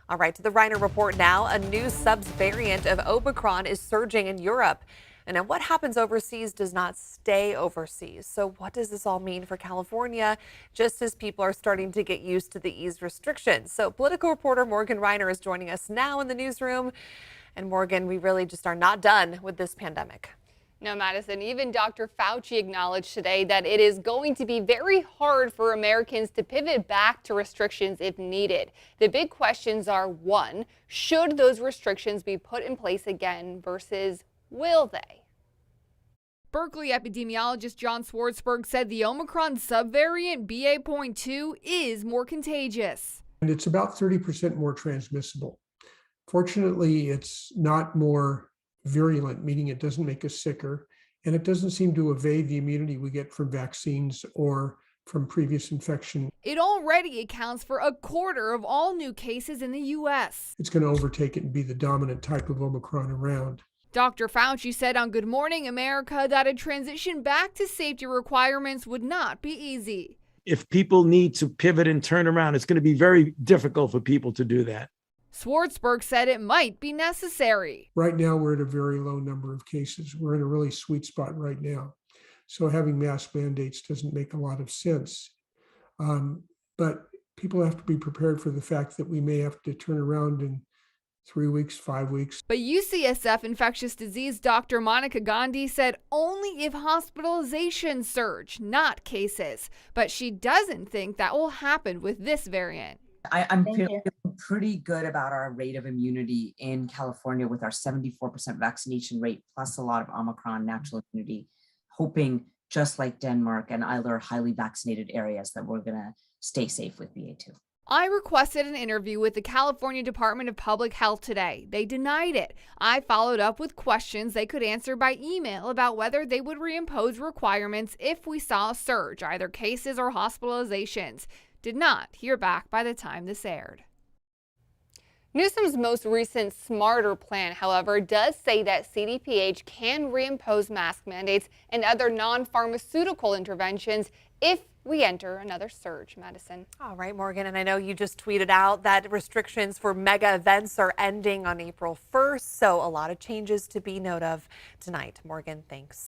All right, to the Rynor Report now. A new subvariant of Omicron is surging in Europe. And then what happens overseas does not stay overseas. So what does this all mean for California, just as people are starting to get used to the eased restrictions? So political reporter Morgan Rynor is joining us now in the newsroom. And Morgan, we really just are not done with this pandemic. No, Madison, even Dr. Fauci acknowledged today that it is going to be very hard for Americans to pivot back to restrictions if needed. The big questions are, one, should those restrictions be put in place again versus will they? Berkeley epidemiologist John Swartzberg said the Omicron subvariant BA.2 is more contagious. And it's about 30% more transmissible. Fortunately, it's not more virulent, meaning it doesn't make us sicker, and it doesn't seem to evade the immunity we get from vaccines or from previous infection. It already accounts for a quarter of all new cases in the U.S. It's going to overtake it and be the dominant type of Omicron around. Dr. Fauci said on Good Morning America that a transition back to safety requirements would not be easy. If people need to pivot and turn around, it's going to be very difficult for people to do that. Swartzberg said it might be necessary. Right now, we're at a very low number of cases. We're in a really sweet spot right now. So having mask mandates doesn't make a lot of sense. But people have to be prepared for the fact that we may have to turn around in 3 weeks, 5 weeks. But UCSF infectious disease Dr. Monica Gandhi said only if hospitalizations surge, not cases. But she doesn't think that will happen with this variant. I'm feeling pretty good about our rate of immunity in California with our 74% vaccination rate, plus a lot of Omicron natural immunity, hoping just like Denmark and other highly vaccinated areas that we're going to stay safe with BA.2. I requested an interview with the California Department of Public Health today. They denied it. I followed up with questions they could answer by email about whether they would reimpose requirements if we saw a surge, either cases or hospitalizations. Did not hear back by the time this aired. Newsom's most recent Smarter plan, however, does say that CDPH can reimpose mask mandates and other non-pharmaceutical interventions if we enter another surge. Madison. All right, Morgan, and I know you just tweeted out that restrictions for mega events are ending on April 1st, so a lot of changes to be note of tonight. Morgan, thanks.